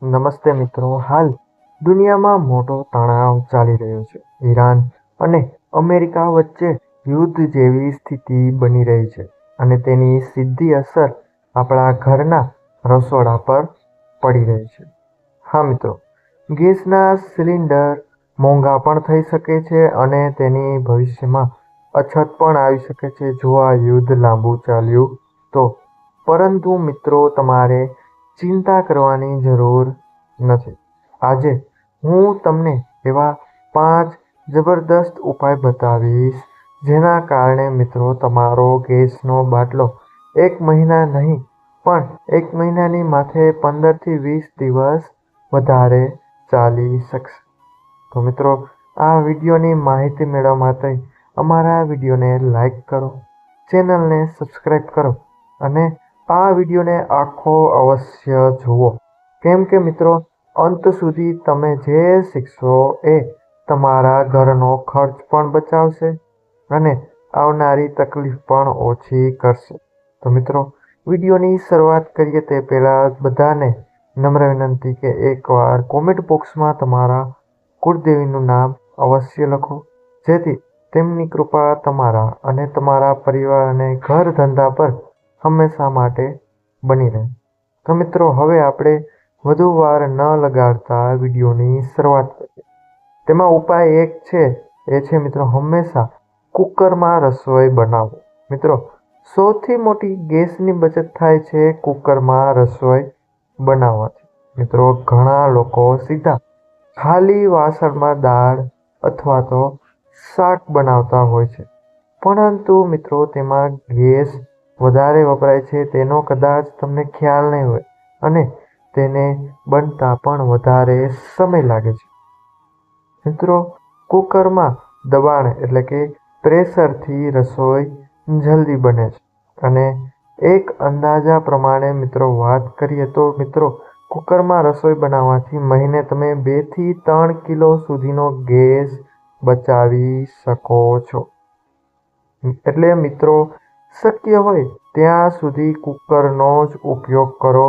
નમસ્તે મિત્રો. હાલ દુનિયામાં મોટો તણાવ ચાલી રહ્યો છે. ઈરાન અને અમેરિકા વચ્ચે યુદ્ધ જેવી સ્થિતિ બની રહી છે અને તેની સીધી અસર આપણા ઘરના રસોડા પર પડી રહી છે. હા મિત્રો, ગેસના સિલિન્ડર મોંઘા પણ થઈ શકે છે અને તેની ભવિષ્યમાં અછત પણ આવી શકે છે જો આ યુદ્ધ લાંબુ ચાલ્યું તો. પરંતુ મિત્રો, તમારે ચિંતા કરવાની જરૂર નથી. આજે હું તમને એવા 5 જબરદસ્ત ઉપાય બતાવીશ જેના કારણે મિત્રો તમારો ગેસનો બાટલો 1 મહિના નહીં પણ 1 મહિનાની માથે 15થી 20 દિવસ વધારે ચાલી શકશે. તો મિત્રો, આ વિડીયોની માહિતી મેળવવા માટે અમારા વિડીયોને લાઈક કરો, ચેનલને સબસ્ક્રાઈબ કરો અને આ વિડીયોને આખો અવશ્ય જુઓ. કેમ કે મિત્રો, અંત સુધી તમે જે શીખશો એ તમારા ઘરનો ખર્ચ પણ બચાવશે અને આવનારી તકલીફ પણ ઓછી કરશે. તો મિત્રો, વિડીયોની શરૂઆત કરીએ તે પહેલાં બધાને નમ્ર વિનંતી કે એકવાર કોમેન્ટ બોક્સમાં તમારા કુળદેવીનું નામ અવશ્ય લખો, જેથી તેમની કૃપા તમારા અને તમારા પરિવાર અને ઘર ધંધા પર હંમેશા માટે બની રહે. તો મિત્રો, હવે આપણે વધુ વાર ન લગાડતા વિડીયોની શરૂઆત કરીએ. તેમાં ઉપાય 1 છે, એ છે મિત્રો, હંમેશા કુકરમાં રસોઈ બનાવો. મિત્રો, સૌથી મોટી ગેસની બચત થાય છે કુકરમાં રસોઈ બનાવવાથી. મિત્રો, ઘણા લોકો સીધા ખાલી વાસણમાં દાળ અથવા તો શાક બનાવતા હોય છે, પરંતુ મિત્રો તેમાં ગેસ વધારે વપરાય છે તેનો કદાચ તમને ખ્યાલ નહીં હોય અને તેને બનતા પણ વધારે સમય લાગે છે. મિત્રો, કુકરમાં દબાણ એટલે કે પ્રેશરથી રસોઈ જલ્દી બને છે અને એક અંદાજા પ્રમાણે મિત્રો વાત કરીએ તો મિત્રો, કુકરમાં રસોઈ બનાવવાથી મહિને તમે 2 થી 3 કિલો સુધીનો ગેસ બચાવી શકો છો. એટલે મિત્રો, શક્ય હોય ત્યાં સુધી કુકરનો જ ઉપયોગ કરો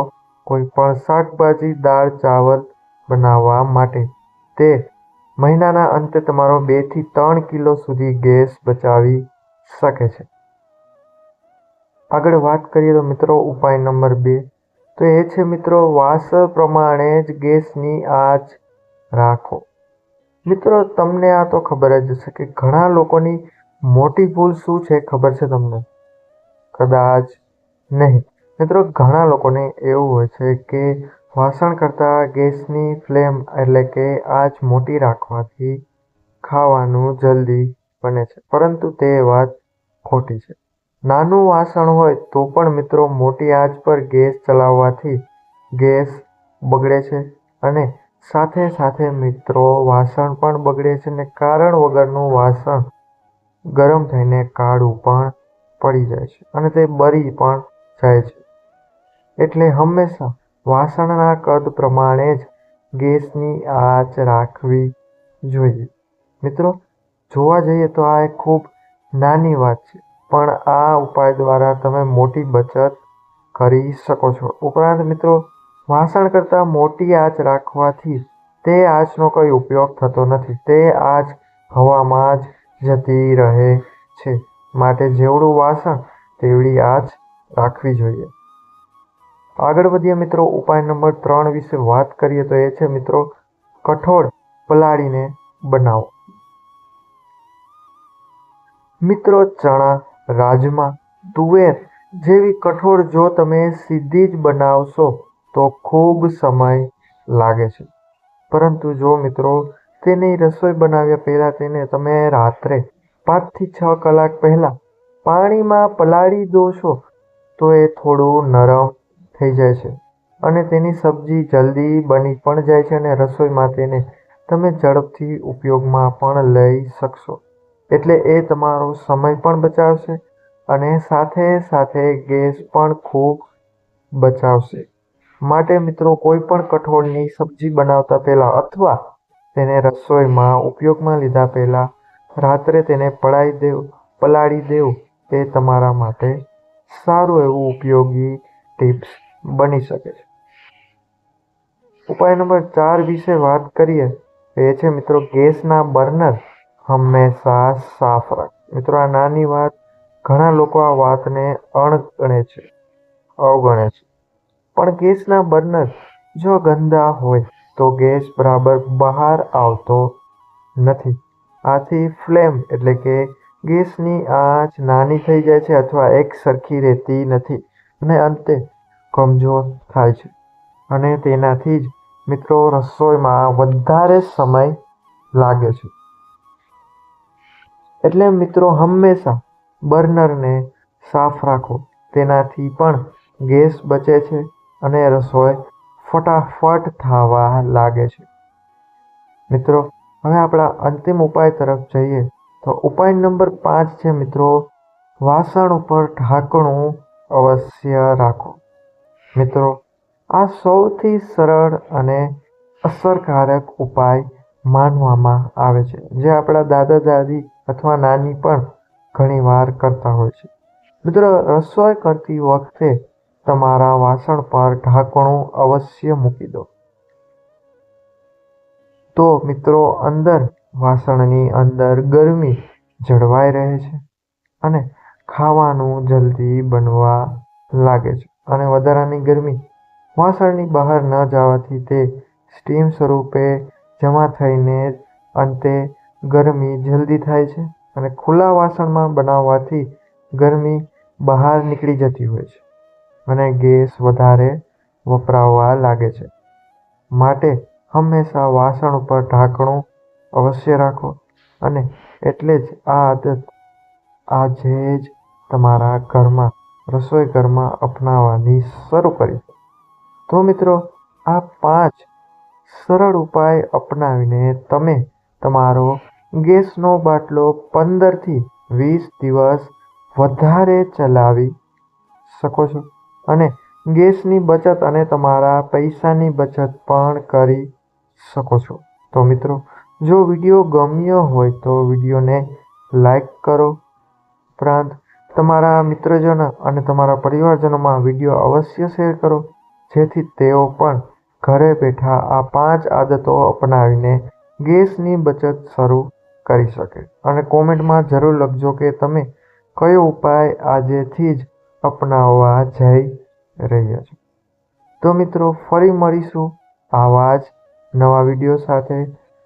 કોઈ પણ શાકભાજી, દાળ, ચાવલ બનાવવા માટે. તે મહિનાના અંતે તમારો 2 થી 3 કિલો સુધી ગેસ બચાવી શકે છે. આગળ વાત કરીએ તો મિત્રો, ઉપાય નંબર 2 તો એ છે મિત્રો, વાસણ પ્રમાણે જ ગેસની આંચ રાખો. મિત્રો, તમને આ તો ખબર જ હશે કે ઘણા લોકોની મોટી ભૂલ શું છે ખબર છે તમને? કદાચ નહીં. મિત્રો, ઘણા લોકોને એવું હોય છે કે વાસણ કરતાં ગેસની ફ્લેમ એટલે કે આંચ મોટી રાખવાથી ખાવાનું જલ્દી બને છે, પરંતુ તે વાત ખોટી છે. નાનું વાસણ હોય તો પણ મિત્રો, મોટી આંચ પર ગેસ ચલાવવાથી ગેસ બગડે છે અને સાથે સાથે મિત્રો વાસણ પણ બગડે છે અને કારણ વગરનું વાસણ ગરમ થઈને કાળું પણ પડી જાય છે અને તે બળી પણ જાય છે. એટલે હંમેશા વાસણના કદ પ્રમાણે જ ગેસની આંચ રાખવી જોઈએ. મિત્રો, જોવા જઈએ તો આ એક ખૂબ નાની વાત છે, પણ આ ઉપાય દ્વારા તમે મોટી બચત કરી શકો છો. ઉપરાંત મિત્રો, વાસણ કરતાં મોટી આંચ રાખવાથી તે આંચનો કોઈ ઉપયોગ થતો નથી. તે આંચ હવામાં જ જતી રહે છે. માટે જેવડું વાસણ તેવડી આંચ રાખવી જોઈએ. આગળ વધીએ મિત્રો, ઉપાય નંબર 3 વિશે વાત કરીએ તો એ છે મિત્રો, કઠોળ પલાળીને બનાવો. મિત્રો, ચણા, રાજમા, તુવેર જેવી કઠોળ જો તમે સીધી જ બનાવશો તો ખૂબ સમય લાગે છે, પરંતુ જો મિત્રો તેની રસોઈ બનાવ્યા પહેલાં તેને તમે રાત્રે 5 થી 6 કલાક પહેલાં પાણીમાં પલાળી દો છો તો એ થોડું નરમ થઈ જાય છે અને તેની સબ્જી જલ્દી બની પણ જાય છે અને રસોઈમાં તેને તમે ઝડપથી ઉપયોગમાં પણ લઈ શકશો. એટલે એ તમારો સમય પણ બચાવશે અને સાથે સાથે ગેસ પણ ખૂબ બચાવશે. માટે મિત્રો, કોઈ પણ કઠોળની સબ્જી બનાવતા પહેલાં અથવા તેને રસોઈમાં ઉપયોગમાં લીધા પહેલાં રાત્રે તેને પલાળી દેવું એ તમારા માટે સારું એવું ઉપયોગી ટિપ્સ બની શકે છે. ઉપાય નંબર 4 વિશે વાત કરીએ તો એ છે મિત્રો ગેસના બર્નર હંમેશા સાફ રાખ. મિત્રો આ નાની વાત ઘણા લોકો આ વાતને અવગણે છે. પણ ગેસના બર્નર જો ગંદા હોય તો ગેસ બરાબર બહાર આવતો નથી. આથી ફ્લેમ એટલે કે ગેસની આંચ નાની થઈ જાય છે અથવા એક સરખી રહેતી નથી અને અંતે કમજોર થાય છે અને તેનાથી જ મિત્રો રસોઈમાં વધારે સમય લાગે છે. એટલે મિત્રો હંમેશા બર્નરને સાફ રાખો. તેનાથી પણ ગેસ બચે છે અને રસોઈ ફટાફટ થવા લાગે છે. મિત્રો હવે આપણા અંતિમ ઉપાય તરફ જઈએ તો ઉપાય નંબર 5 છે મિત્રો વાસણ ઉપર ઢાંકણું અવશ્ય રાખો. મિત્રો આ સૌથી સરળ અને અસરકારક ઉપાય માનવામાં આવે છે જે આપણા દાદા દાદી અથવા નાની પણ ઘણીવાર કરતા હોય છે. મિત્રો રસોઈ કરતી વખતે તમારા વાસણ પર ઢાંકણું અવશ્ય મૂકી દો. તો મિત્રો વાસણની અંદર ગરમી જળવાઈ રહે છે અને ખાવાનું જલ્દી બનવા લાગે છે અને વધારાની ગરમી વાસણની બહાર ન જવાથી તે સ્ટીમ સ્વરૂપે જમા થઈને અંતે ગરમી જલ્દી થાય છે અને ખુલ્લા વાસણમાં બનાવવાથી ગરમી બહાર નીકળી જતી હોય છે અને ગેસ વધારે વપરાવા લાગે છે. માટે હંમેશા વાસણ ઉપર ઢાંકણું અવશ્ય રાખો અને એટલે જ આ આદત આજે જ તમારા ઘરમાં રસોઈ ઘરમાં અપનાવવાની શરૂ કરી. તો મિત્રો આ 5 સરળ ઉપાય અપનાવીને તમે તમારો ગેસનો બાટલો 15થી 20 દિવસ વધારે ચલાવી શકો છો અને ગેસની બચત અને તમારા પૈસાની બચત પણ કરી શકો છો. તો મિત્રો જો વિડીયો ગમ્યો હોય તો વિડીયોને લાઈક કરો. ઉપરાંત તમારા મિત્રજનો અને તમારા પરિવારજનોમાં વિડીયો અવશ્ય શેર કરો જેથી તેઓ પણ ઘરે બેઠા આ 5 આદતો અપનાવીને ગેસની બચત શરૂ કરી શકે અને કોમેન્ટમાં જરૂર લખજો કે તમે કયો ઉપાય આજથી જ અપનાવવા જઈ રહ્યા છો. તો મિત્રો ફરી મળીશું આવા જ નવા વિડીયો સાથે.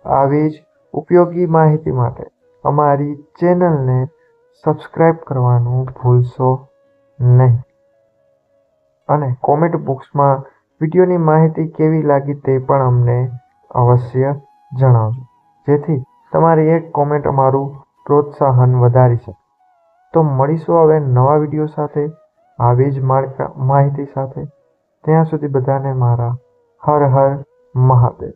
આવી જ ઉપયોગી માહિતી માટે અમારી ચેનલને સબસ્ક્રાઈબ કરવાનું ભૂલશો નહીં અને કોમેન્ટ બોક્સમાં વિડીયોની માહિતી કેવી લાગી તે પણ અમને અવશ્ય જણાવજો જેથી તમારી એક કોમેન્ટ અમારું પ્રોત્સાહન વધારી શકે. તો મળીશું હવે નવા વિડીયો સાથે આવી જ માહિતી સાથે. ત્યાં સુધી બધાને મારા હર હર મહાદેવ.